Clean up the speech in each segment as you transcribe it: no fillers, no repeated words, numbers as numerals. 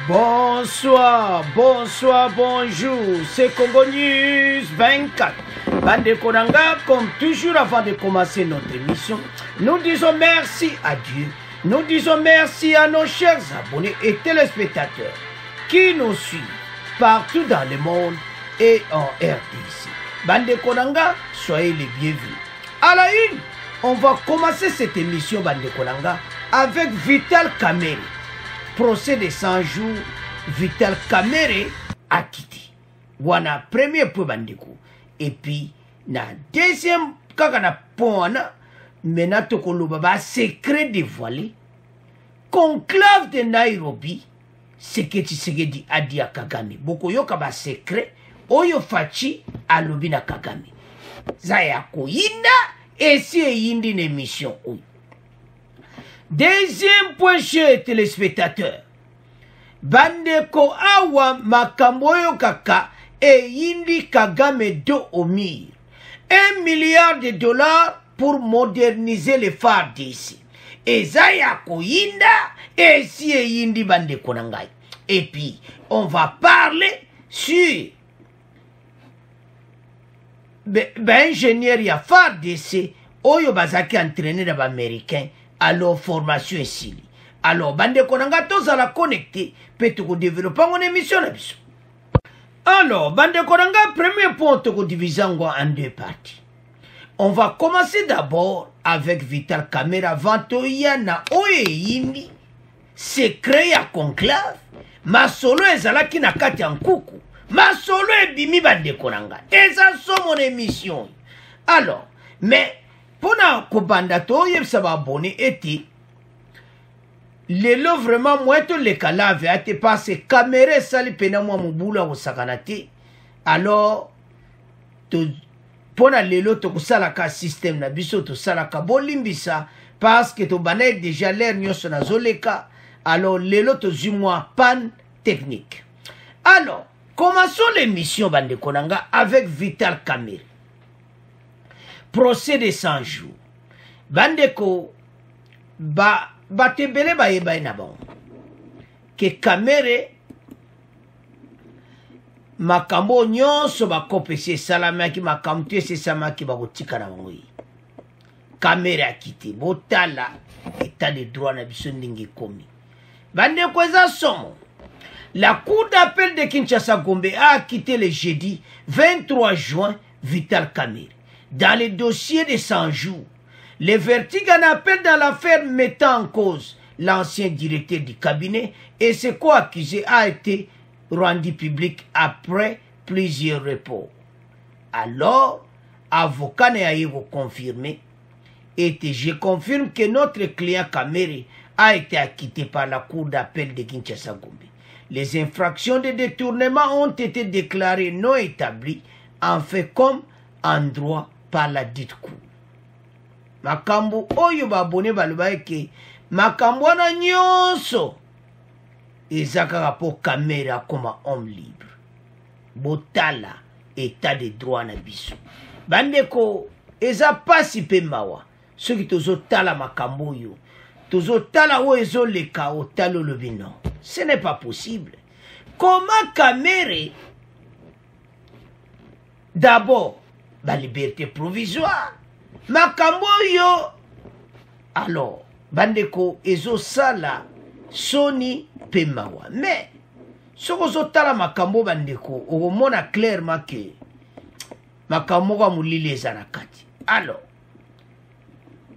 Bonsoir, bonsoir, bonjour, c'est Congo News 24. Bande Konanga, comme toujours avant de commencer notre émission, nous disons merci à Dieu, nous disons merci à nos chers abonnés et téléspectateurs qui nous suivent partout dans le monde et en RDC. Bande Konanga, soyez les bienvenus. À la une, on va commencer cette émission Bande Konanga avec Vital Kamerhe. Procès de 100 jours, Vital Kamerhe a quitté. Wana premier point bandeko. Et puis, na deuxième, kaka na point, maintenant tokolo baba secret dévoilé. Conclave de Nairobi, Seketi Tshisekedi a dit à Kagame. Boko yoka ba secret, oyo fachi alobi na Kagame. Zaya ko yinda, et si yindi n'émission oyo. Deuxième point, chers téléspectateurs. Bandeko awa makamboyo kaka e yindi Kagame do omir. 1 milliard de dollars pour moderniser les phares d'ici. Et zaya koyinda et si e yindi bandeko nangai. Et puis, on va parler sur ingénieur ya phare d'ici. Oyo bazaki entraîné dans l'américain. Alors, formation ici. Alors, bande konanga tozala connecté, peut-être développer mon émission. Alors, bande konanga, premier point, toko divisango en deux parties. On va commencer d'abord avec Vital Kamerhe avant toyana oye yindi, secret ya conclave, ma solo ezalaki na kati en kuku, ma solo ebimi bande konanga. Eza so mon émission. Alors, mais, pona kobanda to yebisa ba abonné eti lelo vraiment moito le kalave ate parce Kamerhe sali pena mwa mubula ko sakanate. Alors to pona lelo to kusala ka système na biso to sala ka bolimbisa parce que to bana déjà l'air nyoso na zoleka. Alors lelo to zumwa panne technique. Alors commençons l'émission bande konanga avec Vital Kamerhe. Procès de 100 jours. Bandeko, batebele ba yeba na bon. Que Kamerhe, makambo nyonso ba kopese salamaki makamtu ese samaki ba kotika na ngoi. Kamerhe a quitté. Botala, état de droit na biso ndingi komi. Bandeko eza somo. La cour d'appel de Kinshasa Gombe a quitté le jeudi 23 juin Vital Kamerhe. Dans le dossier de 100 jours, le verdict en appel dans l'affaire mettant en cause l'ancien directeur du cabinet et ses co-accusés a été rendu public après plusieurs reports. Alors, avocat n'a eu confirmé et je confirme que notre client Kamerhe a été acquitté par la cour d'appel de Kinshasa Gombe. Les infractions de détournement ont été déclarées non établies en fait comme en droit par la dite cour. Makambo oyo babone baloba ke makambo na nyonso ezaka po Kamerhe comme homme libre. Botala état de droit na biso. Bandeko eza pasi pe mawa. Soki tozotala makambo yo, tozotala o ezoleka otalo lobino. Ce n'est pas possible. Comment Kamerhe d'abord la liberté provisoire makambo yo alors bandeko ezo sala soni pemawa mais soko zotala makambo bandeko okomona clairement que makambo kwa mulili eza na kati. Alors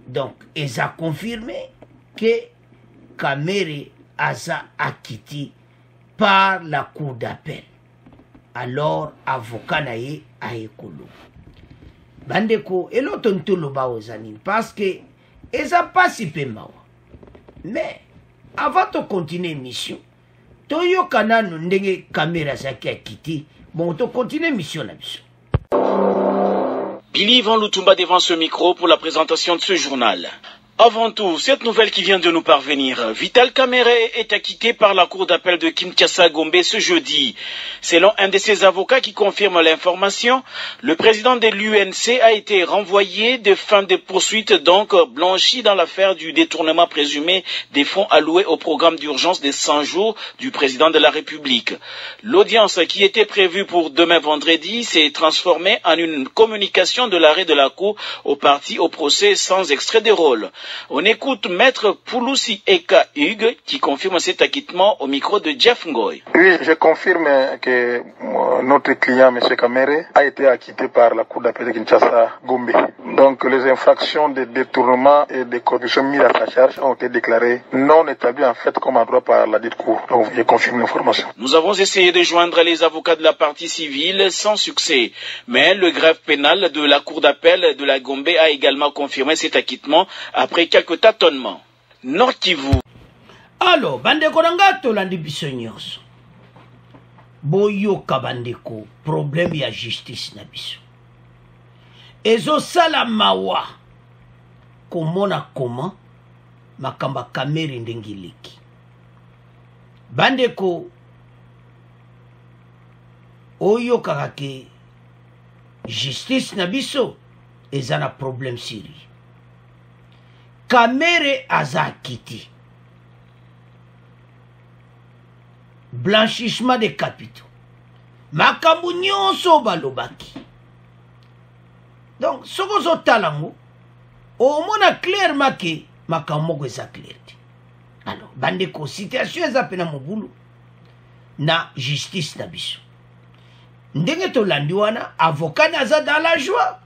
donc eza confirmé que Kamerhe aza acquitté par la cour d'appel. Alors avocat na ye a ekolo. Bandeko, et l'autre ntolo ba ozanine parce que eza pas si peu mawa. Mais avant de continuer mission, toyo kanano ndenge Kamerhe azaki a quitté. Bon, to continuer mission na biso. Billy Van Lutumba devant ce micro pour la présentation de ce journal. Avant tout, cette nouvelle qui vient de nous parvenir, Vital Kamerhe est acquitté par la cour d'appel de Kinshasa-Gombe ce jeudi. Selon un de ses avocats qui confirme l'information, le président de l'UNC a été renvoyé de fin de poursuite, donc blanchi dans l'affaire du détournement présumé des fonds alloués au programme d'urgence des 100 jours du président de la République. L'audience qui était prévue pour demain vendredi s'est transformée en une communication de l'arrêt de la cour aux parties au procès sans extrait de rôle. On écoute Maître Pouloussi Eka Hugues qui confirme cet acquittement au micro de Jeff Ngoy. Oui, je confirme que notre client, M. Kamerhe, a été acquitté par la Cour d'appel de Kinshasa-Gombe. Donc les infractions de détournement et de corruption mises à sa charge ont été déclarées non établies en fait comme en droit par la dite Cour. Donc je confirme l'information. Nous avons essayé de joindre les avocats de la partie civile sans succès. Mais le greffe pénal de la Cour d'appel de la Gombe a également confirmé cet acquittement après quelques tâtonnements. Nord Kivu. Alors, bandeko nanga tolandi biso nyonso. Boyoka bandeko, problème ya justice na biso. Ezo sala mawa. Komona koma makamba Kamerhe ndenge leki. Bandeko oyoka ke justice na biso eza na problème sérieux. Kamerhe aza acquitté. Blanchissement de capitaux. Makambu nyonso balobaki. Donc, soko zo talango, au mona clairement que makambo eza clair. Alors, bandeko, situation eza pena mobulu na justice na biso. Ndenge to landi wana, avocat naza dans la joie.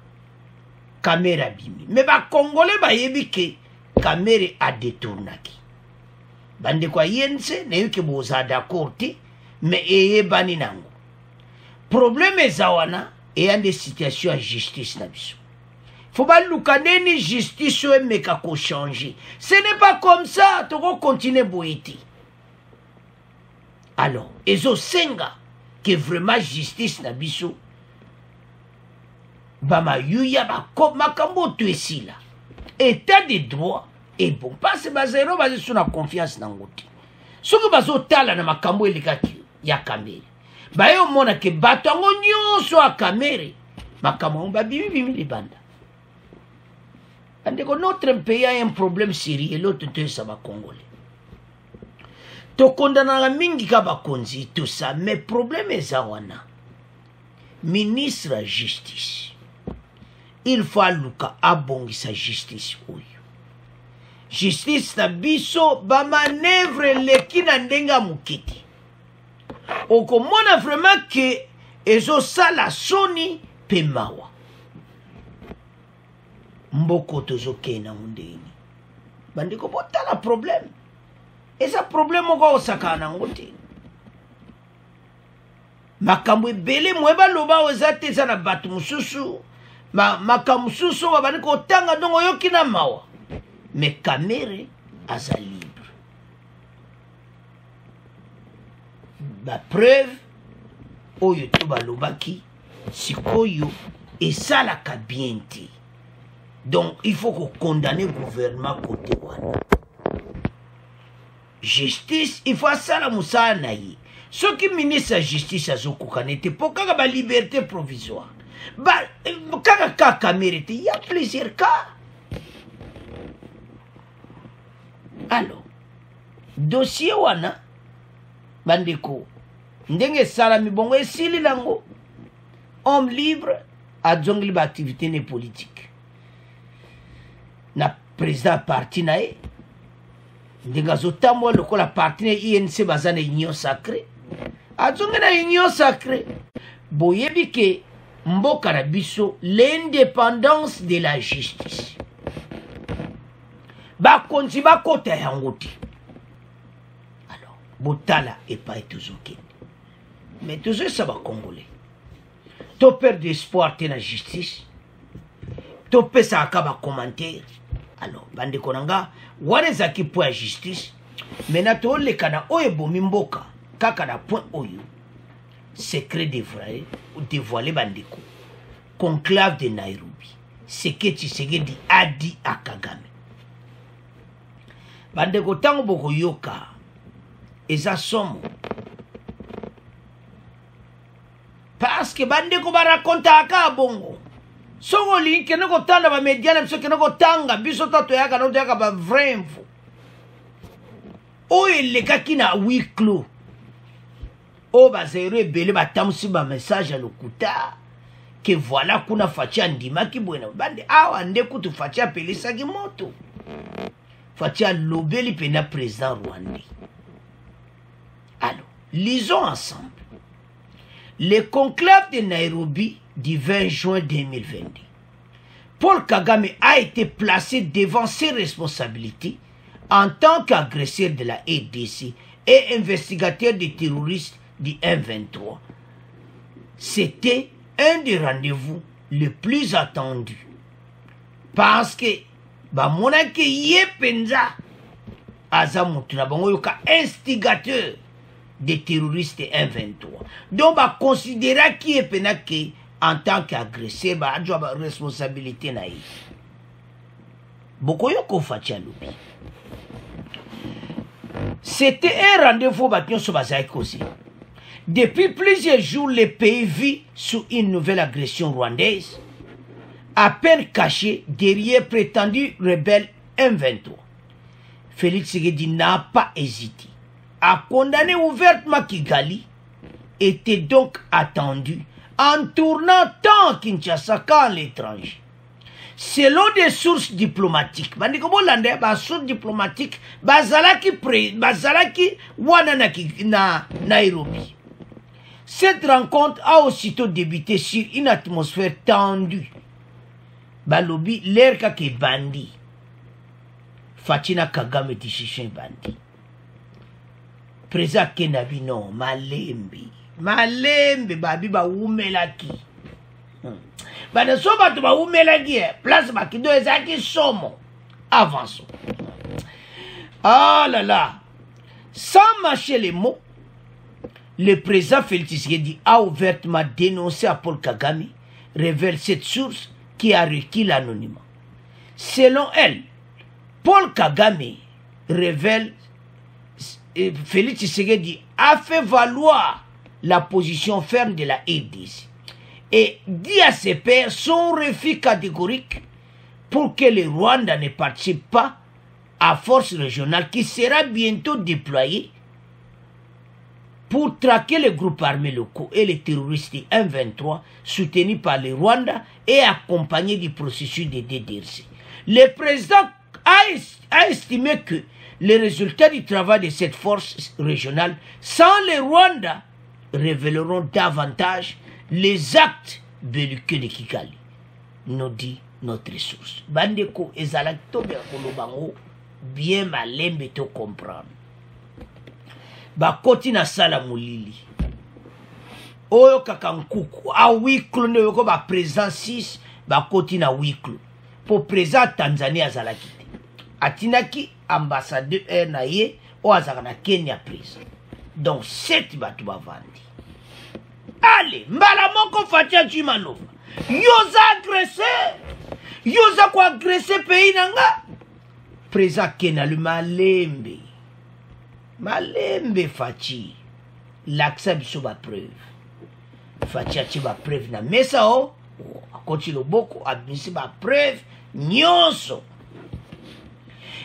Kamerhe abimi. Mais ba Congolais ba yebi ke Kamerhe a détournaki. Bande kwa yense ne yuke boza d'accord ti mais eye bani nango. Problème ezawana et en des situations à justice na biso. Faut pas lukaneni justice ou meka ko changer. Ce n'est pas comme ça, to ko continuer boiti. Alors, ezo senga que vraiment justice na biso bama yuya ba makambo to esila. État de droit et bon parce que zéro basé sur la confiance dans ngoti. Soki bazo tala na makambo elikaki ya Kamerhe. Ba yo mona ke batango nyonso a Kamerhe makambo ba bimi libanda. Andeko notre pays a un problème sérieux et l'autre te ça va Congolais. To condamna la mingi ka ba konzi tout ça mais problème ezawana. Ministre de la justice. Il faut aluka abongi sa justice oyo. Justice na biso ba manœuvre leki na ndenga mukiti. Okomona vraiment que ezo sala soni pe mawa. Mboko tozo kena mundeni. Bandiko botala problème. Eza problème oko osaka na ngote. Makambo ebele mweba loba oza te za na batu mususu. Makambo mususu wa bandiko otanga dongo yoki na mawa. Mais Kamerhe aza libre. Ba preuve oyo to balobaki sikoyo esalaka bien te. Donc il faut qu'on condamne le gouvernement côté wana. Justice, il faut ça la moussa naïe. Ce qui ministre la justice a zokokanete pour kaka ba liberté provisoire. Ba kaka Kamerhe te, il y a plusieurs cas. Alors, dossier wana bandeko ndenge salami bongo esili lango homme libre a zongli ba activité ne politique na président parti nae ndenge azotamwa lokola parti na INC baza na union sacrée a zongi na union sacrée boyebi ke mboka na biso l'indépendance de la justice bakonzi bakota yango te. Alors botala epai tozokende mais toujours ça va Congolais to perdre espoir te na justice to pesa akaba commentaire. Alors bandeko nanga wana ezaki po ya justice mena toleka na oyo ebomi mboka kaka na point oyo secret dévoilé bandeko conclave de Nairobi ce que Tshisekedi a dit à Kagame. bandeko tango boko yoka eza somo parce que bandeko barakonta aka bongo soko li kene kotanda ba media na biso kene kotanga biso tato yaka no yaka ba vrai info o elekaki na huis clos o bazero ebele batamusi ba message à lokuta que voilà kuna fachi andimaki bwena bande awa nde kutu fachi apelisaki moto fachi alobeli pena président rwandais. Alors lisons ensemble le conclave de Nairobi du 20 juin 2022. Paul Kagame a été placé devant ses responsabilités en tant qu'agresseur de la RDC et investigateur des terroristes du M23. C'était un des rendez-vous les plus attendus. Parce que, monake yepenza, azamutuna bangoyoka instigateur des terroristes M23. Donc, considérer qui est penake en tant qu'agresseur, adjoa responsabilité naïe. Bokoyoko Fachaloubi. C'était un rendez-vous bâton sur Bazaïk aussi. Depuis plusieurs jours, le pays vit sous une nouvelle agression rwandaise, à peine cachée derrière prétendus rebelles M23. Félix Tshisekedi n'a pas hésité à condamner ouvertement Kigali, était donc attendu en tournant tant Kinshasa qu'à l'étranger. Selon des sources diplomatiques, sources diplomatiques, bazalaki wananaki na Nairobi. Cette rencontre a aussitôt débuté sur une atmosphère tendue. Balobi l'air kake bandi. Fatina Kagame tishishin bandi. Preza Kenabi non, malembi. Malembi babi ba umelaki. Bade so batu ba umelaki place bakido ezaki somo. Avançons. Ah là là. Sans mâcher les mots, le président Félix Tshisekedi a ouvertement dénoncé à Paul Kagame, révèle cette source qui a requis l'anonymat. Selon elle, Paul Kagame révèle Félix Tshisekedi a fait valoir la position ferme de la RDC et dit à ses pairs son refus catégorique pour que le Rwanda ne participe pas à force régionale qui sera bientôt déployée pour traquer les groupes armés locaux et les terroristes M23 soutenus par le Rwanda et accompagnés du processus de DDRC. Le président a estimé que les résultats du travail de cette force régionale sans le Rwanda révéleront davantage les actes belliqueux de Kigali, nous dit notre source. Bandeko ezalaki tobe kolobango bien malembe to comprendre. Bakoti na sala mulili. Oyo kakankuku a wiklo ne yoko ba président 6 bakoti na wiklo. Pour président Tanzania azalaki. Atinaki ambassadeur na ye o azaka na Kenya président. Donc 7 batu bavandi. Allez, mbala moko fatia Chimalova. Yoza agressé. Yoza ko agressé pays nanga. Président Kenya le malembe. Malembe fachi. Laksa biso ba preuve. Fachi ati ba preuve na mesa o. Akoti loboko abisi ba preuve. Nyonso.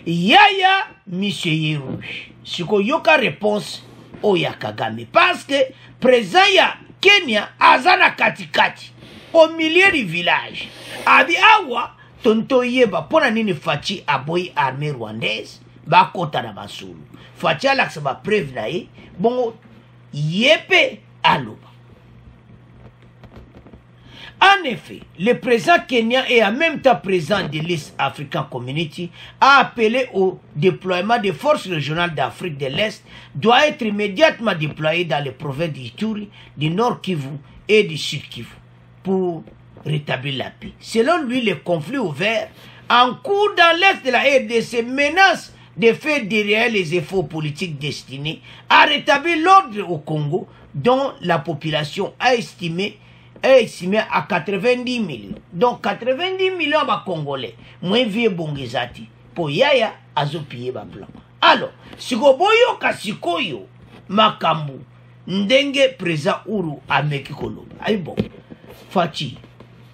Yaya Monsieur Yerouche. Siko yoka réponse o ya Kagame. Parce que présent ya Kenya azana katikati. Au milieu du village. Abi awa tonto yeba pona nini fachi aboyi armée rwandaise. Ba kota na basulu. Fachi alaksa ba preuve na ye. Bongo yepe aloba. En effet, le président kenyan et en même temps président de l'East African Community a appelé au déploiement des forces régionales d'Afrique de l'Est doit être immédiatement déployé dans les provinces d'Ituri, du Nord Kivu et du Sud Kivu pour rétablir la paix. Selon lui, les conflits ouverts en cours dans l'Est de la RDC menacent de faire derrière les efforts politiques destinés à rétablir l'ordre au Congo dont la population a estimé est estimé à 90 millions. Donc 90 millions de Congolais. Moins vieux Bongezati. Pour Yaya, azopiye ba plan. Alors sikoboyo kasikoyo makambu ndenge président Uru ameki koloba ay bon Fachi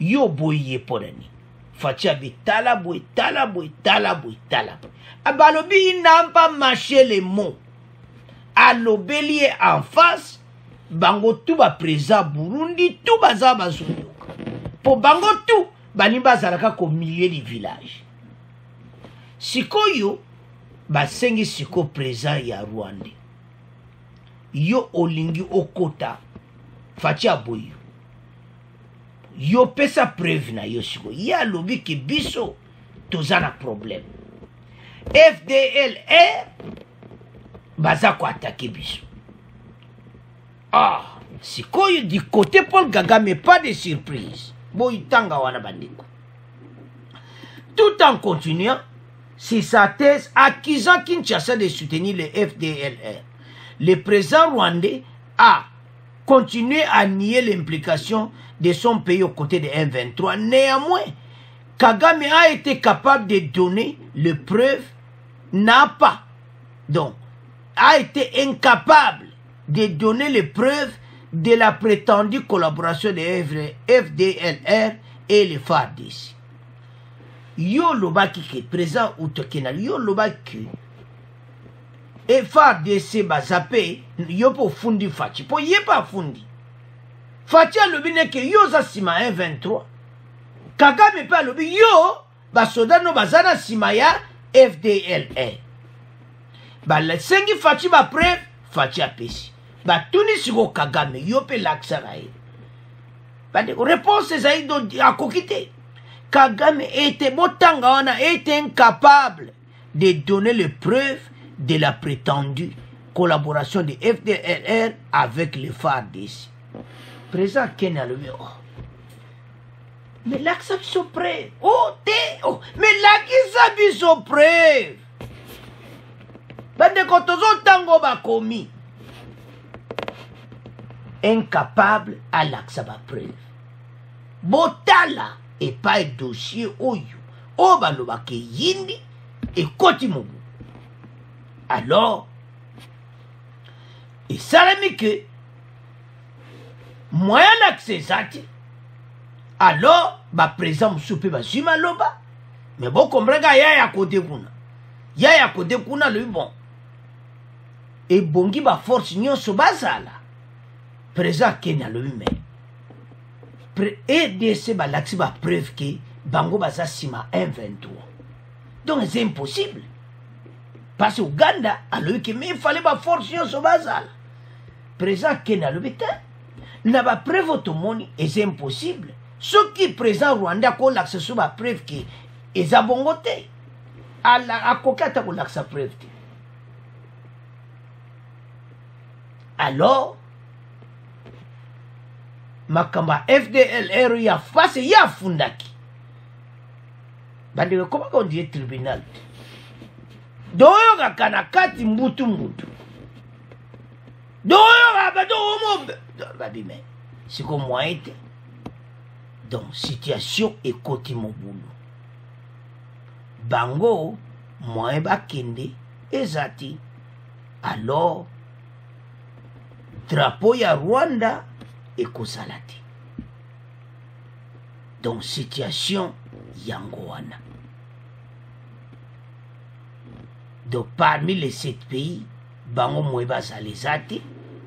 yo boye ponani Fachi abi tala boy abalobi il n'a pas mâché les mots alobeli en face bango tout ba président Burundi tout baza bazunduka po bango tout bani bazalaka ko milieu du village sikoyo basengi siko président ya Rwanda yo olingi okota Fachi aboyo yo pesa preuve na yo siko ya lobi ki biso tozana problème FDLR baza ko attaquer biso sikoyo du côté Paul Kagame pas de surprise boyitanga wana bandiko tout en continuant c'est sa thèse accusant Kinshasa de soutenir le FDLR. Le président rwandais a continué à nier l'implication de son pays aux côtés de M23. Néanmoins, Kagame a été capable de donner les preuves, a été incapable de donner les preuves de la prétendue collaboration de FDLR et les FARDC. Yo lobaki ke président Utokenal yo lobaki e FARDC bazape yo po fundi Fachi po ye pa fundi Fachi alobi ne ke yo za sima 23 Kagame pa alobi yo basoda no bazana sima ya FDLR la sengi Fachi ba preuve Fachi apesi tuni siko Kagame yo pe laksara e de réponse zaï do akokite Kagame était incapable de donner les preuves de la prétendue collaboration de FDLR avec les FARDC. Président Kenya le mais là qui sont preuves. Mais là qui sont preuves. Bande kotozo tango bakomi. Incapable à l'accès preuve. Botala et pas un dossier oyo obalobake yindi et kotimobu alors et salami que moyen l'accès zati alors présent soupe bazima loba mais bon comprendre ya côté kuna le bon et bongi ba force nyonso bazala présent Kenya le même EDC balaxi ba preuve que bango baza sima 1-23. Donc c'est impossible. Parce que Uganda alors que mais il fallait ba force sur bazal. Présent Kenya le bété n'a pas preuve automoni et c'est impossible. Ce qui présent Rwanda ko l'accès sur ba preuve que ils a bongoté. À kokata ko l'accès preuve. Alors makamba FDLR ya face ya fundaki bande comment on dit tribunal doyo kakana kati mbutu doyo abado omo babime siko moite donc situation et côté mobulu bango moye bakende ezati alors drapeau ya Rwanda et Kosalati. Donc, situation Yangoana. Donc, parmi les 7 pays, Bango Mweba Zalezati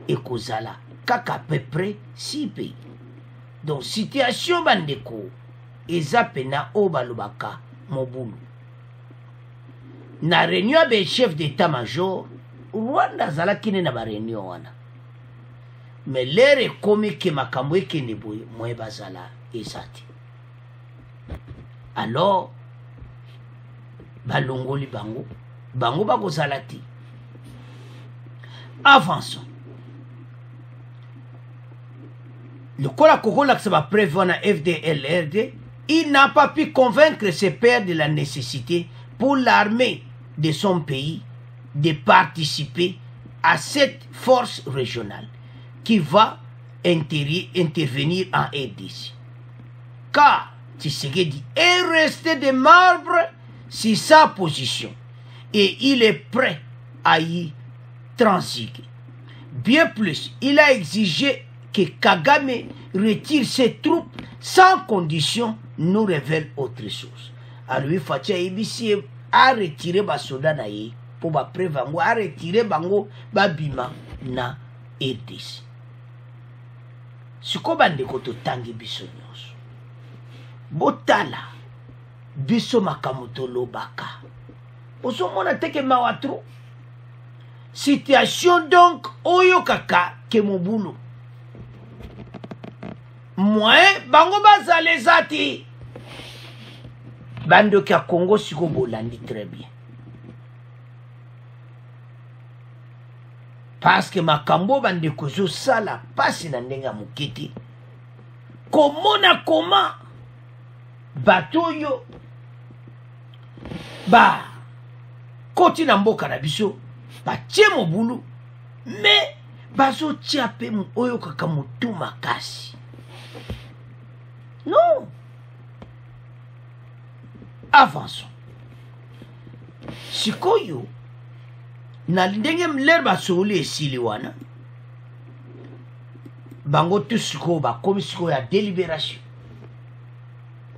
et Kozala, kaka à peu près 6 pays. Donc, situation Bandeko, Ezapena Obalubaka, Mobulu. Na réunion des chefs d'état-major, Rwanda Zalakine na ba réunion wana. Mais l'air est comme que makambo ekende boye moye bazala ezati. Alors balongoli bango bakozala ti. Avançons. Le Kola Kokola qui va prévoir na FDLRD, il n'a pas pu convaincre ses pairs de la nécessité pour l'armée de son pays de participer à cette force régionale qui va intervenir en RDC. Car Tshisekedi est resté de marbre sur sa position. et il est prêt à y transiguer. Bien plus, il a exigé que Kagame retire ses troupes sans condition, nous révèle autre chose. Alors il faut a retiré ba soda na ye pour ba prévango, a retiré bango ba bima na RDC. Siko bandeko to tangi biso nyonso. Botala biso makamoto lobaka. Oso mona teke mawatro. Situation donc oyo kaka ke mobulu. Moi bango bazale zati. Bando kia Congo siko bolandi très bien. Parce que makambo bande kozo sala pasi na ndenga mukiti. Komona koma batoyo ba koti na mboka na biso ba tie mobulu mais bazo tia pe oyo kaka mutu makasi. Non. Avançons. Sikoyo na ndenge mler basoli esili wana bango tu siko ba komi siko ya délibération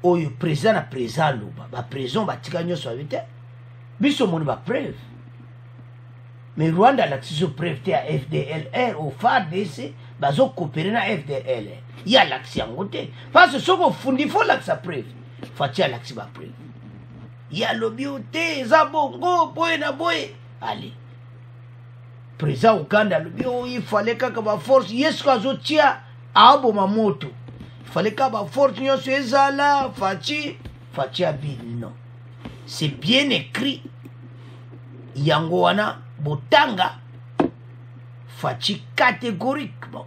oyo président na président loba ba président batika nyonso abite biso moni ba preuve mais Rwanda la tiso preuve te ya FDLR au FARDC bazo coopérer na FDLR ya l'action ngote parce que soko fundi fo l'action preuve fatia l'action ba preuve ya lobiote za bongo boy na boy allez président Uganda lobio il fallait que ba force yesko azotia abo mamoto il fallait que ba force nyonso ezala fatia bin non c'est bien écrit yango wana botanga faci catégoriquement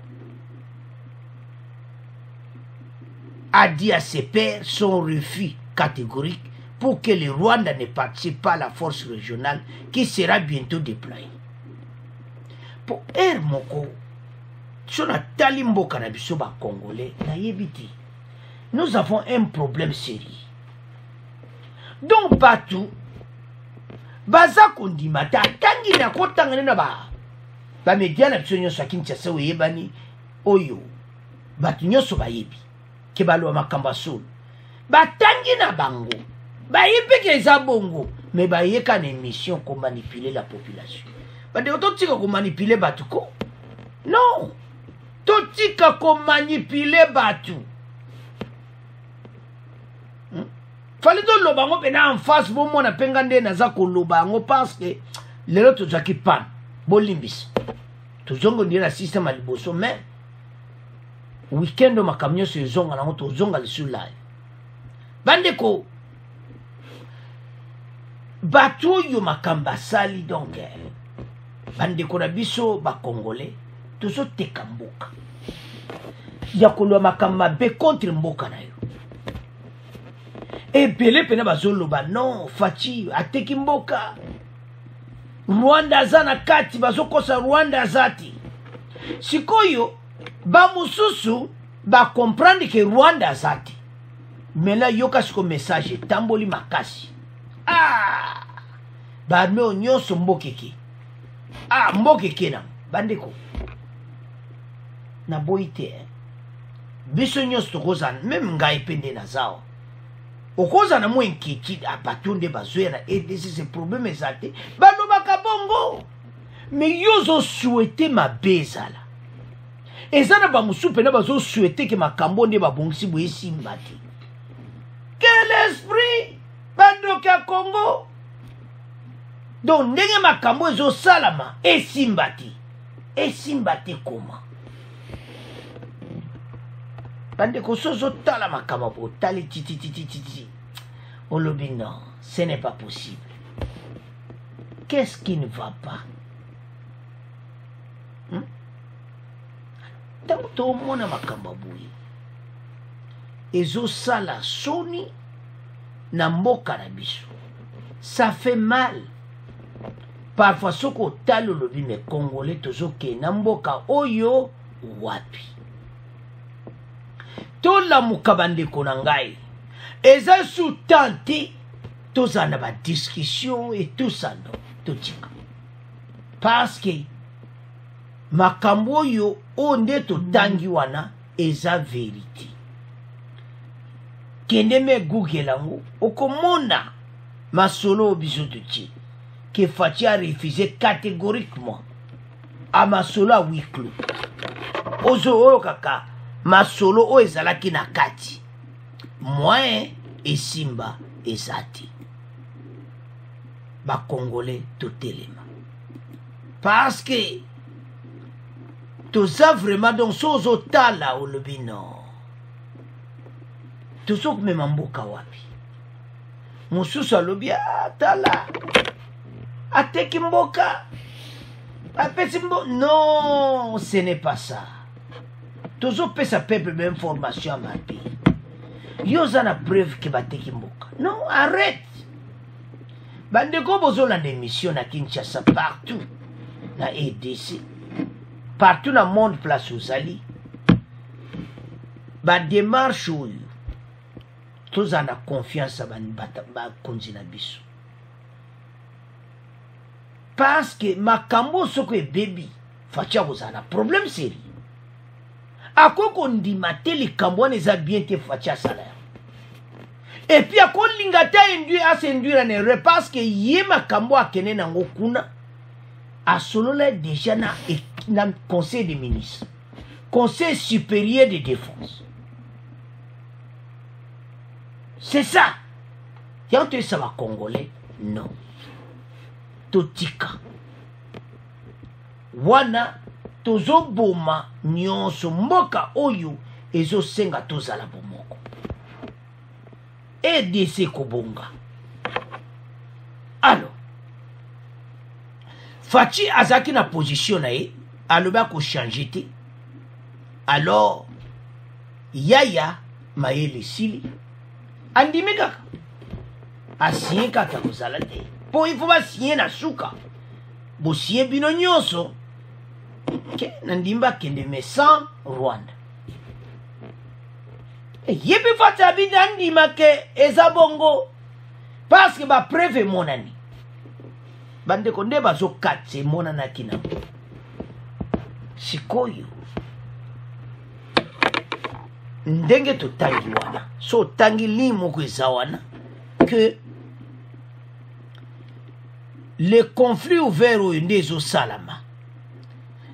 a dit à ses pairs son refus catégorique pour que le Rwanda ne participe pas à la force régionale qui sera bientôt déployée. Pour Moko, sur la talimbo cannabis congolais, nous avons un problème sérieux. Donc, partout, baza kondimata tangi na kotanga na ba media na biso nyonso Kinshasa oyebani oyo batu nyonso bayebi ke balo makamba solo batangi na bango bayebi ke eza bongo mais bayeka na émission ko manipuler la population bade ototika ko manipuler batu ko non totika ko manipuler batu. Fallait donc le bango en face bon mon apengande na za ko lobango parce que les autres zaki pan bolimbis to zongo ndira système à liboso mais weekend ma camion se zonga na to zonga le sulai bande ko bato yo makamba sali donc bande ko na biso ba congolais to zo teka mboka ya ko lo makamba be contre mboka na yo. Et Pelé pena bazoloba non fachi ateki mboka Rwanda zana kati bazokosa Rwanda zati sikoyo ba mususu ba comprendre que Rwanda zati mais là yoka siko message tamboli makasi ba me onyoso mbokeke mbokeke na bandeko na boite biso nyoso tokozana même ngai pende na zao okoza na mo inquiétude a batunde bazoera et ces problèmes exactés balo bakabongo mais yozo souhaité ma bezala ezana ba musupe na bazo souhaité que makambo nde babongisi boye simbati quel esprit bando ka Congo donc ndenge makambo ezo salama et simbati comment bande ko sozo tala makama po tali titi olobi non ce n'est pas possible. Qu'est-ce qui ne va pas? Tant to mona makamba boye ezo sala soni na mboka na biso ça fait mal parfois soko talo lobi me congolais tozo ke na mboka oyo wapi tola mukabande konangai eza sous tenti tous en avons discussion et tout ça, non, tout tika. Parce que, makambo yo, on est tout tangi wana, eza vérité. Kende me Google lango, okomona, masolo biso tuti, que Fachi a refusé catégoriquement, à masolo à huis clos. Ozo oyo kaka, masolo o ezalaki na kati. Moyen et Simba et Zati. Ba Congolais tout élément. Parce que tout ça vraiment donc sozo tala ou le bino. Tout ça que même mboka wapi. Mususa lobi tala. Ateki mboka. Apesi mboka. Non, ce n'est pas ça. Tout ça peut sa peuple même formation à ma pays. Yoza na preuve que bateki mboka. Non, arrête. Bandeko bozo la démission na Kinshasa partout. Na EDC. Partout dans le monde place ozali. Ba démarche oyo. Tous en a confiance à ba konzi na biso. Parce que makambo soko e baby. Facha kozana problème sérieux. À quoi qu'on dit maté les cambouans les a bien été facha salaire. Et puis à quoi l'ingata induit à s'induire en erreur parce que yema kambo a kene nango kuna a solo là déjà na conseil des ministres, conseil supérieur de défense. C'est ça. Y'a un ça va congolais non. Totika. Wana tozo boma nyonso mboka oyo ezo senga tozala bomoko. EDC kobonga. Alors, Fachi azaki na position na ye, aloba ko changer te. Alors, Yaya Mayele Sili andimi kaka. Asien kaka kozala te. Po il faut ba signer na suka. Bo signer bino nyonso. Que nandimba kende me sans Rwanda. Yebi fata bidandi make ezabongo parce que ba preuve monani. Bande konde bazo katse monana kina. Sikoyo. Ndenge to tangi wana. So tangi limo kwezawana que le conflit ouvert au Ndezo Salama.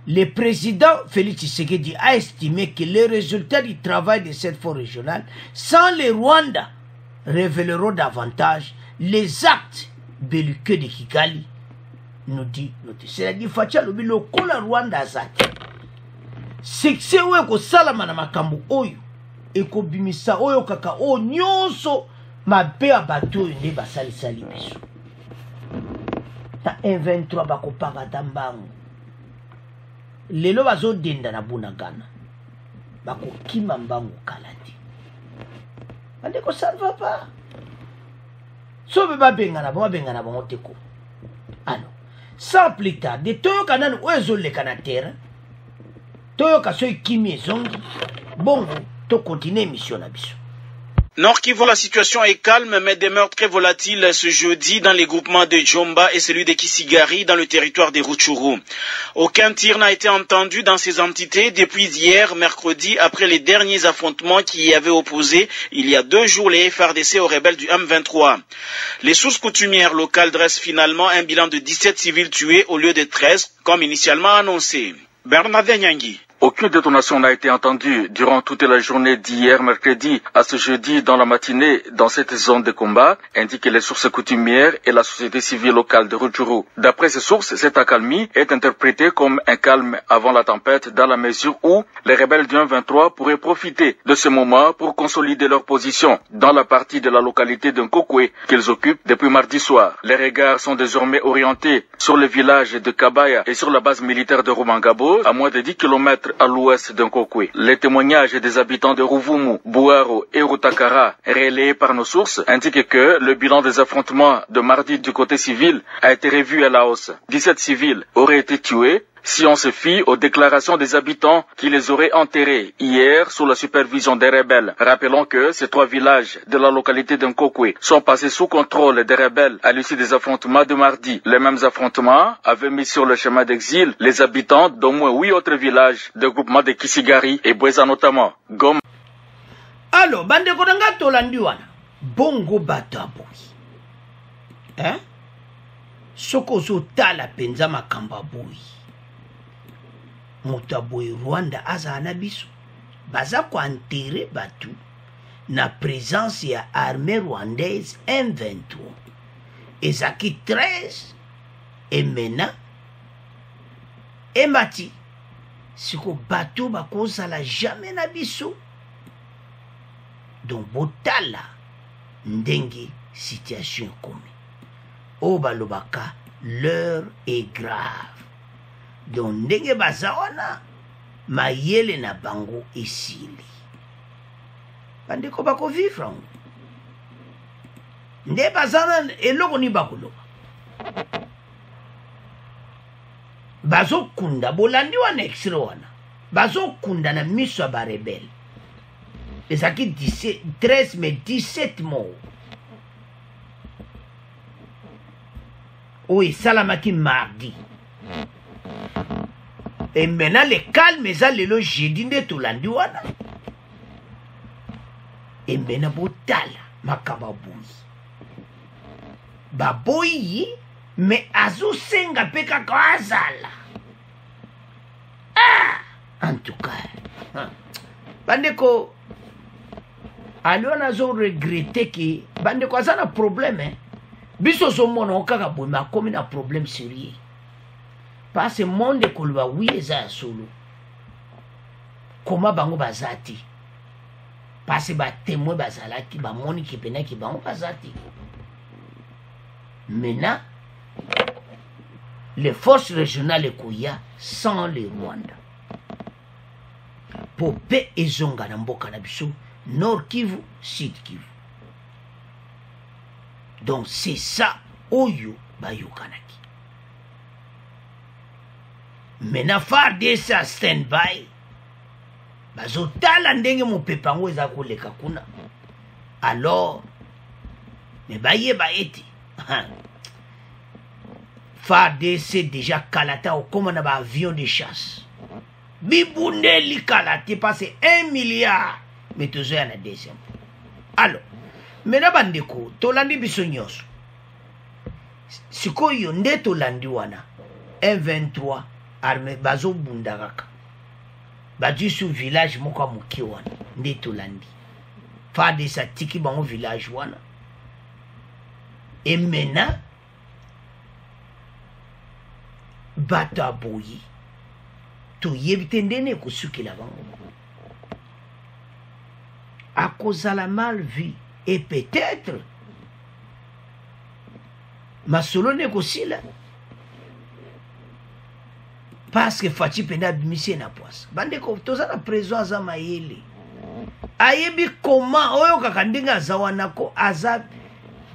Le président Félix Tshisekedi a estimé que les résultats du travail de cette force régionale sans le Rwanda révéleront davantage les actes belliqueux de Kigali, nous dit. C'est-à-dire, Facha lobi lokola Rwanda azati. Succès oyo ko salama na makambo oyo eko bimisa oyo kaka o nyonso mabe abato nde basali sali biso. Na M23 bakopaka tambango. Lelo bazo denda na Bunagana. Bako kima mbangu kalati. Bandeko ça ne va pas. So beba bengana bango teko. Alors, sans plus tard, de toyo kananu oezo le kanatere. Toyo kaso kimi ezongi. Bongo to continuer mission na biso. Nord Kivu, la situation est calme, mais demeure très volatile ce jeudi dans les groupements de Djomba et celui de Kisigari dans le territoire des Rutshuru. Aucun tir n'a été entendu dans ces entités depuis hier, mercredi, après les derniers affrontements qui y avaient opposé il y a 2 jours les FRDC aux rebelles du M23. Les sources coutumières locales dressent finalement un bilan de 17 civils tués au lieu de 13, comme initialement annoncé. Bernard Nyangui. Aucune détonation n'a été entendue durant toute la journée d'hier mercredi à ce jeudi dans la matinée dans cette zone de combat, indiquent les sources coutumières et la société civile locale de Rutshuru. D'après ces sources, cette accalmie est interprétée comme un calme avant la tempête dans la mesure où les rebelles du M23 pourraient profiter de ce moment pour consolider leur position dans la partie de la localité de Nkokwe qu'ils occupent depuis mardi soir. Les regards sont désormais orientés sur le village de Kabaya et sur la base militaire de Rumangabo, à moins de 10 km à l'ouest d'un Nkokwe. Les témoignages des habitants de Ruvumu, Bouaro et Rutakara, relayés par nos sources, indiquent que le bilan des affrontements de mardi du côté civil a été revu à la hausse. 17 civils auraient été tués, si on se fie aux déclarations des habitants qui les auraient enterrés hier sous la supervision des rebelles. Rappelons que ces 3 villages de la localité d'Nkokwe sont passés sous contrôle des rebelles à l'issue des affrontements de mardi. Les mêmes affrontements avaient mis sur le chemin d'exil les habitants d'au moins 8 autres villages de groupement de Kisigari et Bweza notamment. Goma. Alors, bande kodanga tolandi wana bongo bato aboyi. Hein? Soko zo tala penza makamba boyi. Moto aboyi Rwanda aza anabiso. Baza kwa enterre batu na présence ya armée rwandaise M23. Ezaki 13 et maintenant emati siko bato bakozala jamais na biso. Donc botala ndenge situation comme o balobaka l'heure est grave. Donc ndenge bazawana mayele na bango esili bandeko bako vivre nde bazana eloko ni bakoloba bazokunda bolandi wana extrait wana bazokunda na miso ya barebele ezaki 13 mais 17 morts oyo esalamaki mardi. Et maintenant le calme eza lelo jeudi nde tolandi wana. Et maintenant botala makaba boyi baboyi mais azosenga mpe kaka azala. En tout cas bandeko aliona zo regretter que bandeko aza na problème biso zomona okaka boyi makomi na problème sérieux parce que monde koloba oui eza ya solo koma bango bazati parce que batémoin bazalaki bamoni kipenaki bango bazati. Maintenant les forces régionales ekoya sans le Rwanda po pe ezonga na mboka na biso Nord Kivu, Sud Kivu. Donc c'est ça oyo bayokanaki. Maintenant FARDC a stand-by bazotala ndenge mopepa ngo eza koleka kuna. Alors me bayeba ete FARDC déjà kalata okoma na ba avion de chasse bibundeli kalate parce 1 milliard mais tozoya na deuxième. Alors mena bandeko tolandi biso nyonso sikoyo nde tolandi wana M23 armée bazo bundakaka badi su village moko moke wana nde tolandi FARDC atiki bango village wana. Et maintenant bato aboyi toyebi te ndene ekosukela bango akozala mal vu et peut-être masolo nekosila parce que Fachi penda abimisi na poisse bandeko toza na président aza mayele ayebi comment oyo kaka ndenge aza wana ko aza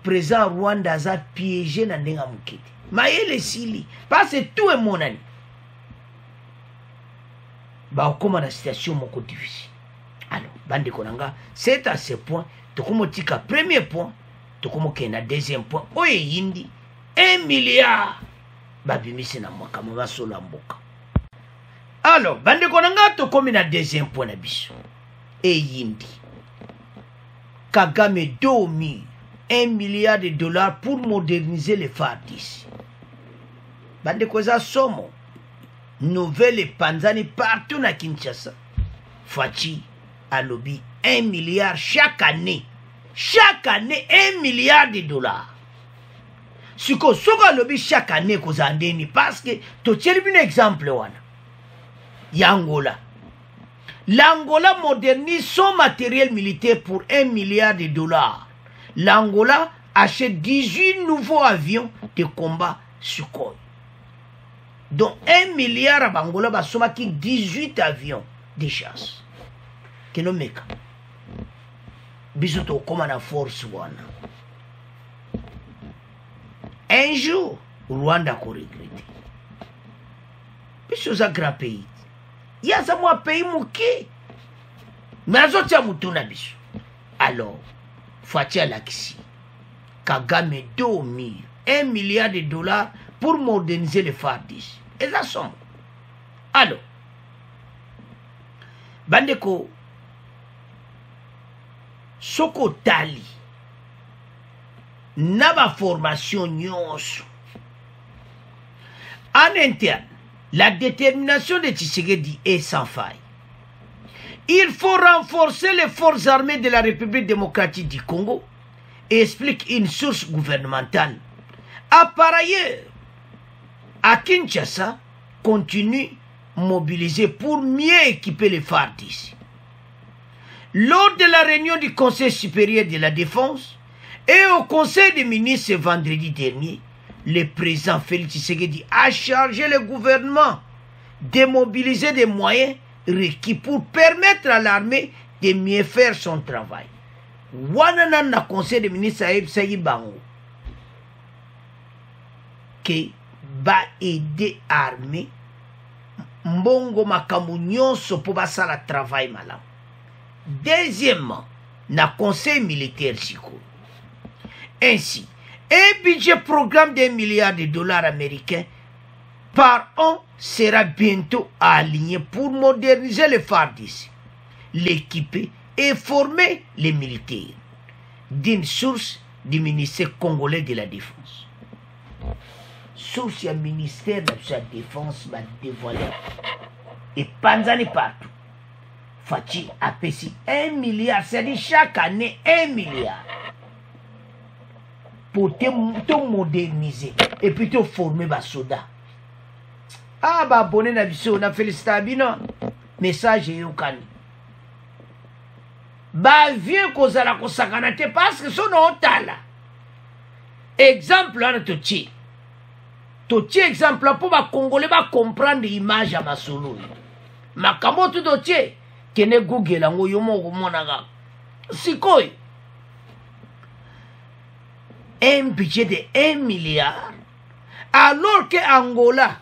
président Rwanda aza piégé na ndenge mokete mayele sili parce que tout est monani ba okoma na situation moko difficile. Alors bandeko nanga c'est à ce point tokomotika premier point tokomokena deuxième point oyo yindi 1 milliard babimisi na mwaka mama solo mboka. Alors bandeko nanga tokomi na deuxième point na biso e yindi Kagame 2000 $1 milliard pour moderniser les FARDC. Bandeko za somo nouvelle panzani partout na Kinshasa. Fachi alobi 1 milliard chaque année. Chaque année 1 milliard $. Siko soko alobi chaque année kozandeni parce que to tsheli un exemple wana. Yangola. L'Angola modernise son matériel militaire pour 1 milliard $. L'Angola achète 18 nouveaux avions de combat Sukhoi. Donc 1 milliard à Angola basoma qui 18 avions de chasse. Kenomeka. Bisoto comme na force wana. Un jour, Rwanda ko regretter. biso za grand pays yaza mwa pays moke mais azotia mutu na biso. Alors Fatia Lakisi Kagame 1 milliard de dollars pour moderniser les FARDC. Et ça somme. Alors bandeko soko tali na formation nyonso en interne. La détermination de Tshisekedi est sans faille. Il faut renforcer les forces armées de la République démocratique du Congo, explique une source gouvernementale. Par ailleurs, à Kinshasa, continue mobiliser pour mieux équiper les FARDC. Lors de la réunion du Conseil supérieur de la défense et au Conseil des ministres ce vendredi dernier, le président Félix Tshisekedi a chargé le gouvernement de mobiliser des moyens requis pour permettre à l'armée de mieux faire son travail. Wanana na Conseil des ministres a ebsayi bango que ba aider armée mbongo makambo nyonso po basala travail malam. Deuxièmement, na Conseil militaire siko. Ainsi, un budget programme d'1 milliard de dollars américains par an sera bientôt aligné pour moderniser les FARDC, l'équiper et former les militaires, d'une source du ministère congolais de la Défense. Source du ministère de la Défense va dévoiler et panzani partout. Fachi a payé 1 milliard, c'est-à-dire chaque année 1 milliard. Pour te moderniser et puis te former les soldats. Ah, bah, abonné na biso, na félicitations. Message yokani. Bah, viens kozala kosakana te parce que son otala. Exemple là, tochi. Tochi exemple là pour ba Congolais ba comprendre l'image à ma solo. Ma kamoto tochi. Kene Google ngo yomo komonaga. Sikoi. Un budget de 1 milliard, alors que Angola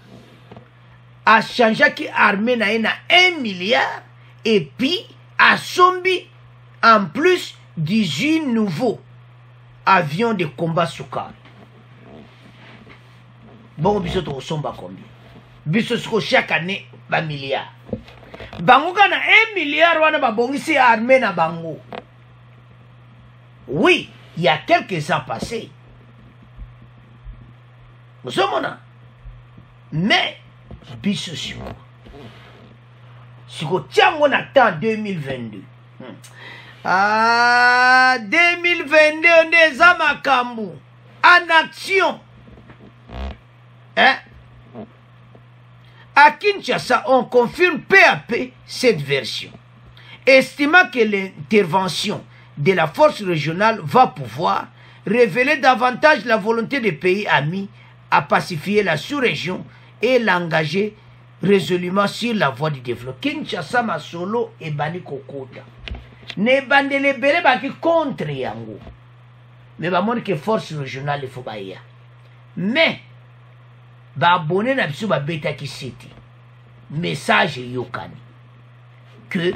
a changé qui armée na 1 milliard, et puis a sombi en plus 18 nouveaux avions de combat Sukhoi. Bon, biso to somba combien? Biso chaque année, ba milliard. Bango na 1 milliard wana ba bongisi armée na bango. Oui. Il y a quelques ans passés. Nous sommes là. Mais, biso siko. Siko tiango na temps 2022. Ah, 2022, on est à Makambu. En action. Hein? À Kinshasa, on confirme peu à peu cette version, estimant que l'intervention de la force régionale va pouvoir révéler davantage la volonté des pays amis à pacifier la sous-région et l'engager résolument sur la voie du développement. Kinshasa Masolo et Bani Kokota. Ne bandele bele baki contre yango. Mais ba montre que force régionale il faut baïa. Mais ba abonné na biso ba beta ki city. Message yokani que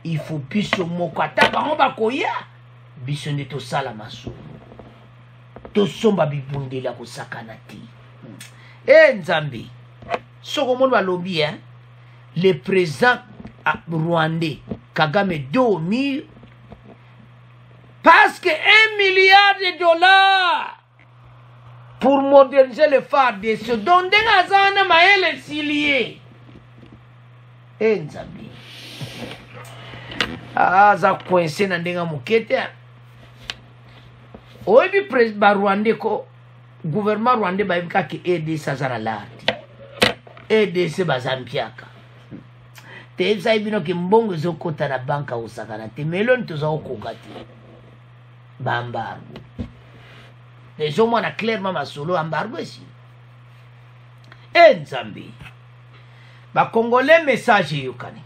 il faut biso moko ata bango bakoya biso nde tosala masolo tosomba bibundela kosakana ti. Nzambe soko moni balobi le président rwandais Kagame 2000 parce que 1 milliard de dollars pour moderniser le FARDC dont ndengazana maele silie. Nzambe za coincé na ndenga mukete oyebi président rwandais ko gouvernement rwandais ba yibika ki EDC azana lati EDC bazampiaka te ebisa ibino ki mbongo ezokota na banka osakana te meloni toza okoka te bambargo ezomona clairement masolo embargo esi. Nzambe bakongolais message yokani.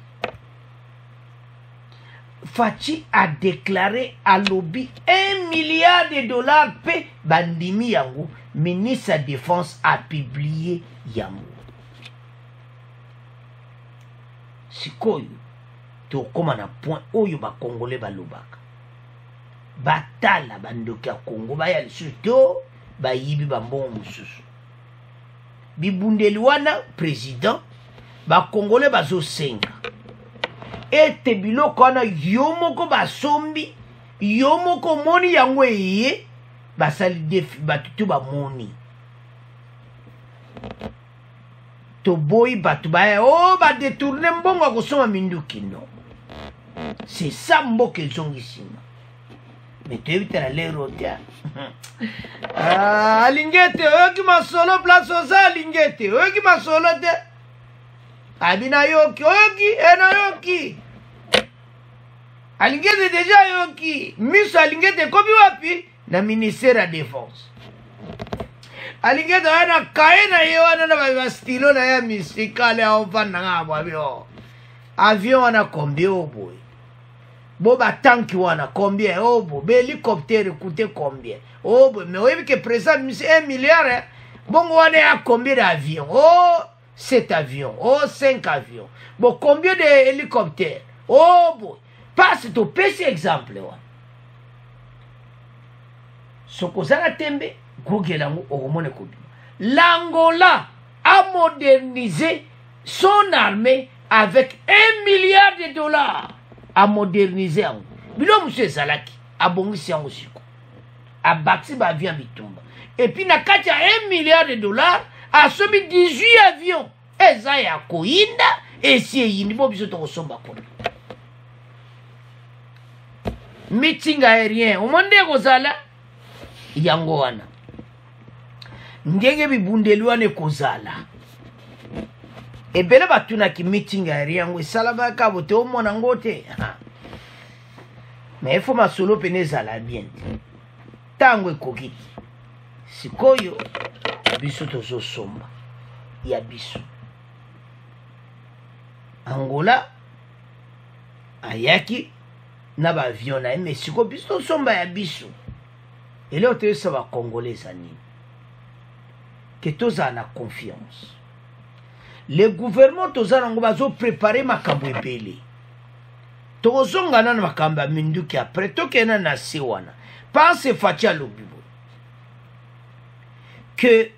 Fachi a déclaré à lobby 1 milliard de dollars pe bandimi yango. Ministre de la Défense a publié yango. sikoyo tokoma na point oyo bakongole balobaka batala bandoki ya Congo baya lisusu to bayibi bambongo mosusu bibundeli wana président bakongole bazosenga ete biloko wana yo moko basombi yo moko moni yango eye basali defi batutu bamoni toboyi batu baya o badetourne mbongo akosoma minduki no c'est ça mboka ezongisima me toyebi te na lero te alingi ete oyoki masolo place oza alingi ete oyoki masolo te abi nayoki oyoki nayoki alingi ete deja ayoki miso alingi ete ekomi wapi na ministère ya défense alingi ete aya na kaye na ye wana na bastilo na ye misikale aovanda nga abwabio avion wana combien oboye bo batanki wana combien obo behélicoptère coûte combien obo mais oyebi ke présent 1 milliard bongo wana ya combien d'avions oh 7 avions oh 5 avions bon combien de hélicoptères obo passe to pesi exemple wana sokozala tembe Google okomone kobi l'Angola a modernisé son armée avec 1 milliard de dollars a modernisé yango bilo monsieur ezalaki abongisi yango siko abakisi baavion bitumba et puis na kati ya 1 milliard de dollars asomi 18 avions eza ya koyinda esi eyindi bo biso tokosomba kuna meeting aérien omonde kozala yango wana ndenge bibundeli wana ekozala ebele batunaki meeting aérien yango esalabaka bo te omona ngo te mais ifo masolo pene ezala bien te ntango ekoki te sikoyo biso tozosomba ya biso Angola ayaki na baavion na ye mais sikoyo biso tozosomba ya biso eleo toyesa bakongolesa nini ke tozala na confiance le gouvernement tozala nango bazopréparé makambo ebele tokozonga na makambo ya minduki après tokenda na se wana pense Fatia Lobibo que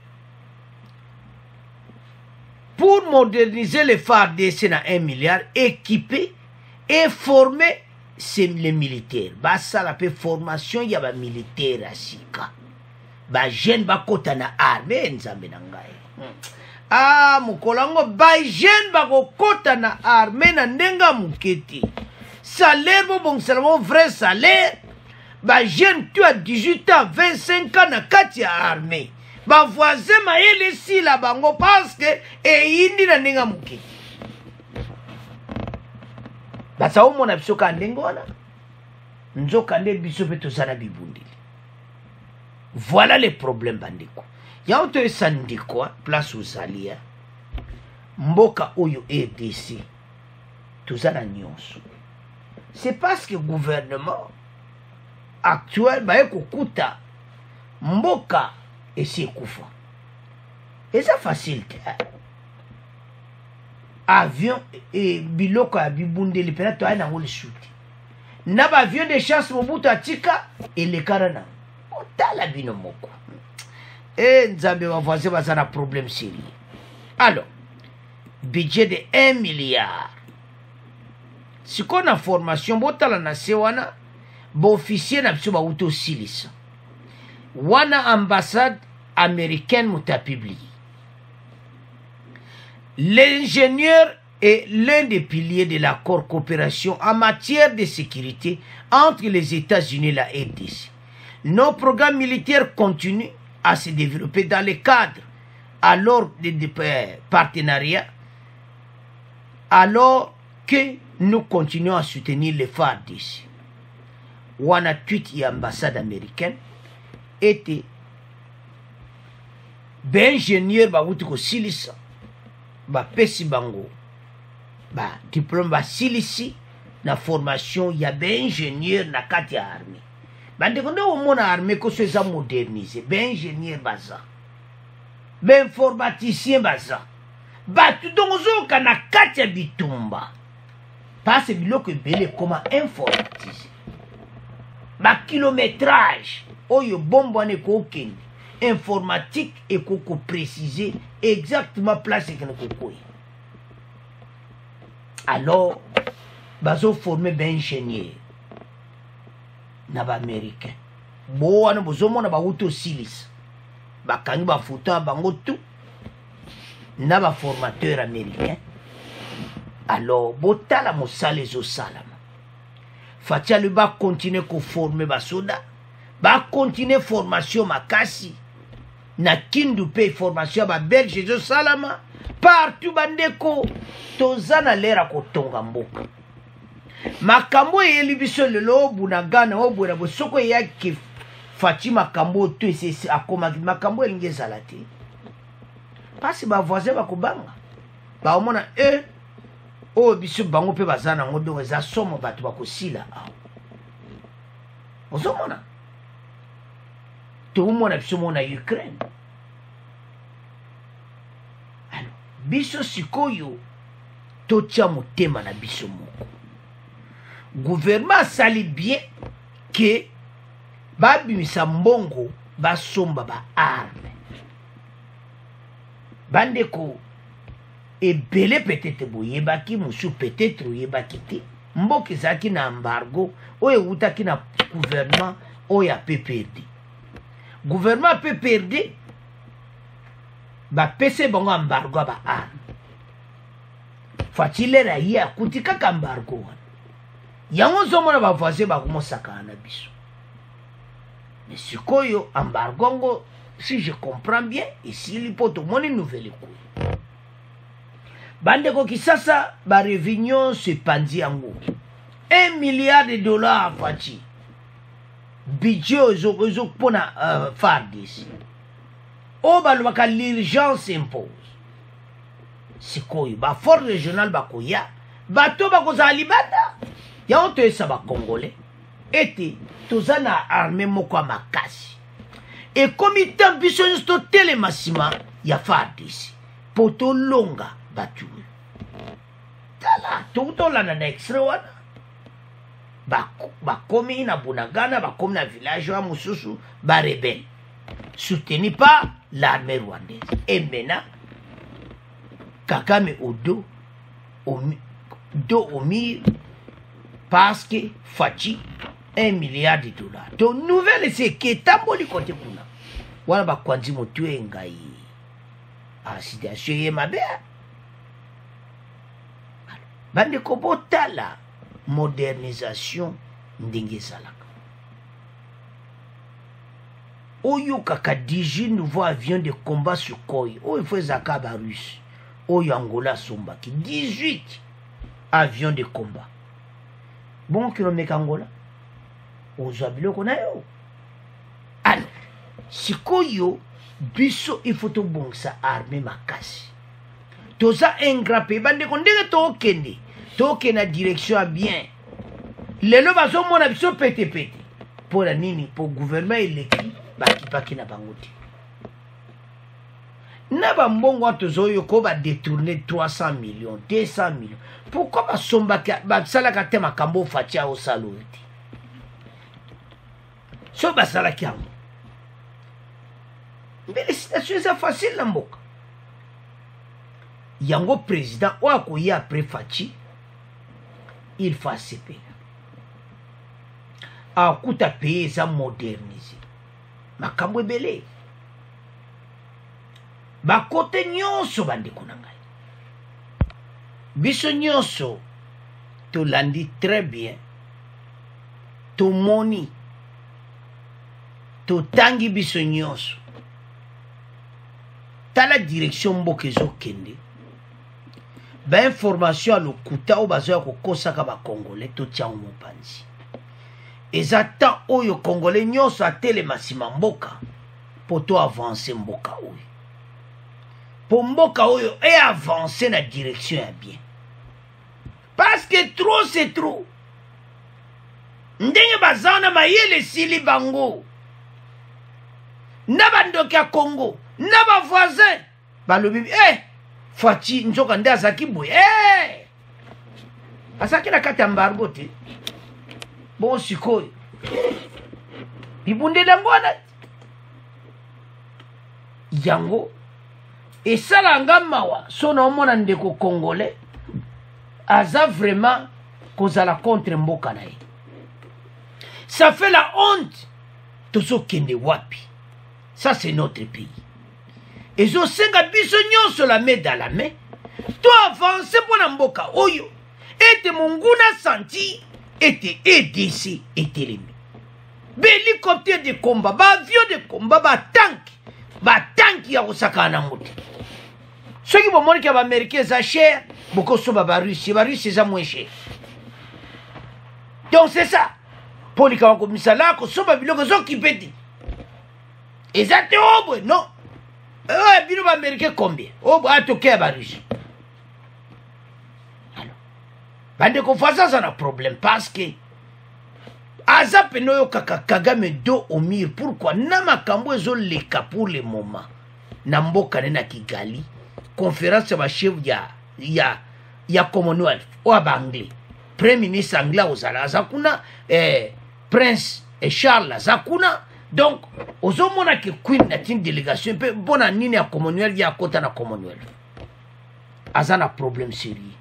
pour moderniser les FARDC na 1 milliard équiper et former les militaires basala pe formation ya ba militaire asika ba jeune bakota na armée nzambe na ngai mukolango ba jeune bakokota na armée na ndenga muketi salaire bo bongsala mo vrai salaire ba jeune tu as 18 ans 25 ans na kati ya armée ba voisin mayele si la bango parce que eyindi na ndenga muketi basa omona biso ka ndenge wana nzoka nde biso mpe tozala bibundeli voilà les problèmes bandeko yango toyesa ndeko place ozali mboka oyo RDC tozala nyonso c'est parce que gouvernement actuel baye kokuta mboka esi ekufa eza facile te avion et biloko ya bibundeli pena to ay nango lisusu na ba avion de chasse Mobutu atika elekana na otala bino moko nzambe ba voisin baza na problème sérieux alors budget de 1 milliard siko na formation botala na se wana ba officier na biso bauti osilisa wana ambassade américaine mutapibli. L'ingénieur est l'un des piliers de l'accord coopération en matière de sécurité entre les États-Unis et la RDC. Nos programmes militaires continuent à se développer dans le cadre alors des partenariats, alors que nous continuons à soutenir les FARDC. Wana tweet et ambassade américaine était ingénieur bauti ko silisa ba pesi bango ba diplôme ba silisi na formation ya ingénieur na kati ya armée bande ko ndo mona armée ko seza moderniser ingénieur baza informaticien baza ba tudongo zoka na kati ya bitumba parce biloko ebele koma informatiser ba kilométrage oyo bombo ane kokende informatique et koko préciser exactement place que nous kokoye. Alors bazo former ben ingénieur na ba américain bo wana bozo mona ba auto silis ba kangi ba photo bango tout na ba formateur américain. Alors botala mosala ezo salama fatia le ba continuer ko former ba soda ba continuer formation makasi na kindu pe formation ba belge ezo salama partout bandeko tozana lera kotonga mboka makambo yeli biso lelo bunagana obwera bosoko yake faci makambo to ese akoma makambo elingi ezala te pasi bavoisin bakobanga baomona oyo biso bango mpe baza nango dongo eza somo bato bakosila awa ozomona toomona biso mona Ukraine. Alors biso sikoyo totia motema na biso moko gouvernement asali bien ke babimisa mbongo basomba ba arme bandeko ebele peut-être boyebaki musu peut-être oyebaki te mboka ezalaki na embargo oyo eutaki na gouvernement oyo ape perdi gouvernement ape perdi bapese bango embargo ba arme fatilera ye akuti kaka embargo wana yango ozomona bavoisin bakomosakana na biso mais sikoyo embargo ngo si je comprends bien esili mpo tomoni nouvelle ekoyi bandeko kisasa bareunion sepandi yango 1 milliard de dollars faci budget ezo mpona FARDC oyo balobaka l'urgence impose sikoyo baforce régionale bakoya bato bakozala libanda yango toyesa bakongolais ete toza na arme moko ya makasi ekomi ntan biso nyonso totelema nsima ya FARDC mpo tolonga bato tala tolanda na extrait wana bakomi na bunagana bakomi na village wa mosusu barebele soutenu par l'armée rwandaise et maintenant Kagame au dos au mur parce que Faci 1 milliard de dollars. Donc nouvelle c'est que tamboli côté kuna. Wana bakwanzi motue ngai. Ah situation ye mabe. Bande ko botala modernisation ndenge salaka. Oyo kaka 18 nouveaux avions de combat Sukhoi. Oyo fezaka ba russe. Oyo Angola sombaki 18 avions de combat. Bon kilomètre Angola. Ozabilo konayo. Alors, sikoyo biso il faut to bongsa armée makasi. Toza engrape bande ko ndenge to na direction a bien. Lelo bazo mona biso pete. Pour la nini pour gouvernement eleki baki na bangote. Na ba mbongo tozoyo ko ba détourner 300 millions, 200 millions. Pourquoi ba somba ba sala ka tema kambo fatia o saloti? So ba sala kiamo. Mais la situation est facile na mboka. Yango président o akoyi après Faci il faut accepter. A kuta pays za moderniser. Makambo ebele. Bakote nyonso bandeko na ngai. Biso nyonso tolandi très bien. Tomoni totangi biso nyonso. Tala direction mboka ezokende. Ba information a lokuta o bazo ya kokosaka ba congolais totia mopanzi. Ezata oyo congolais nyonso atelema sima mboka poto avancer mboka oyo. Po mboka oyo e avancer na direction ya bien. Parce que trop c'est trop. Ndenge bazana mayele sili bango. Na bandoki ya Congo, na ba voisin, balobi Faci nzoka nde azaki boye. azalaki na kati ya embargo te bon sikoyo bibundeli yango wana yango esalanga mawa so naomona ndeko congolais aza vraiment kozala contre mboka na ye. Ça fait la honte tozokende wapi. Ça c'est notre pays. Ezosenga biso nyonso la main dans la main to avancer mpona mboka oyo ete monguna santi ete EDC etelemi. Hélicoptère de combat, avion de combat, tank ya kosaka na moto. Ceux qui vont montrer que les Américains sont chers, beaucoup sont les Russes sont moins chers. Donc c'est ça. Pour les gens comme ça, là, ils sont occupés. Exactement, non. Les Américains combien? Oh, bah, tout cas, les Russes. Alors, bande qu'on fasse ça, c'est un problème parce que aza penoyo Kagame do au mur. Pourquoi? Nama kambo ezo leka pour le moment. Na mboka na Kigali. Conférence ya chef ya Commonwealth. Oaba anglais. Premier ministre anglais ozala. Azakuna Prince Charles Azakuna. Donc, ozomona ke Queen na une délégation. Pe bona nini ya Commonwealth ya kota na Commonwealth. Azana problème sérieux.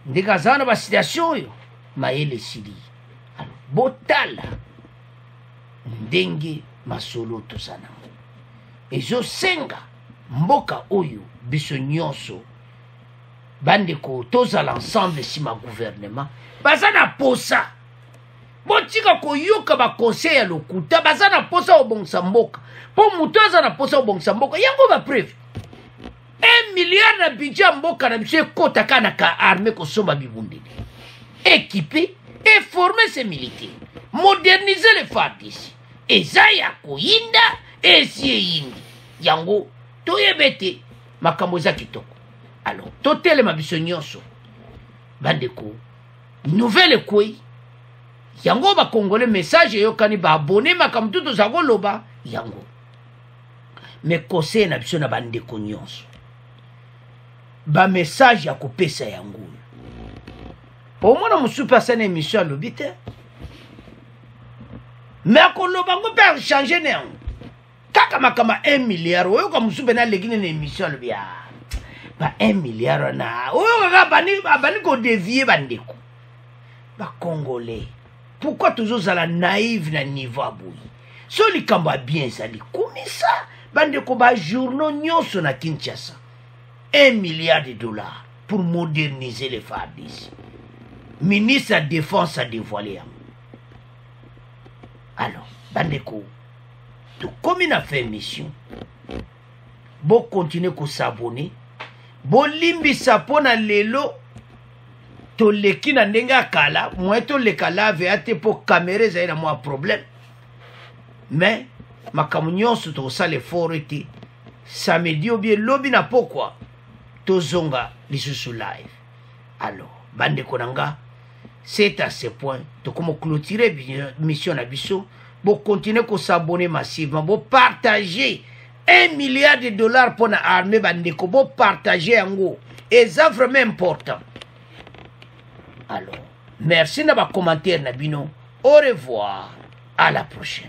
Ndeka azana ba situation yo. Maele siri. Botala ndenge masolo tosana ezosenga mboka oyo biso nyonso bandeko tozala ensemble si ma gouvernement baza na posa botika koyoka bakonseil ya lokuta baza na posa obongisa mboka po moto aza na posa obongisa mboka yango bapreve 1 milliard na budget mboka na biso ekotaka na ka armée kosomba bibundeli équipé et former ces militaires, moderniser les FARDC. Et ça y a koyinda et si yindi. Yango to yebete makamoza kitoko. Alors totele mabiso nyonso bandeko nouvelle koi yango ba congolais message yo kani ba abonné makamtuto za koloba yango. Mais conseil na biso na bandeko nyonso. Ba message ya kopesa yango. Au moins, on ne pas une émission à l'obité. Mais quand on peut changer, kaka makama 1 milliard, ou comme nous sommes une émission à l'obité. 1 milliard, na. Ou bani ko dévier bandeko. Ba Congolais. Pourquoi toujours à la naïve na niveau aboui? So li kamba bien ça li. Comme ça, bandeko ba journaux nyonso na Kinshasa. 1 milliard de dollars pour moderniser les FARDC. Ministre de la Défense a dévoilé. Alors, bandeko, tout comme il a fait mission, bon continuer à s'abonner, bon limbi sapona lelo, to leki na ndenga kala, moi to le kala veate pour caméra ça a moi problème. Mais ma communion sur tout ça l'effort était samedi ou bien lobby na pourquoi to zonga les sous live. Alors, bandeko nanga. C'est à ce point, donc comme clôturer mission à Bissot, pour continuer à s'abonner massivement, pour partager 1 milliard de dollars pour l'armée bandeko, pour partager en gros, et c'est vraiment important. Alors, merci de vos commentaires, Nabino. Au revoir, à la prochaine.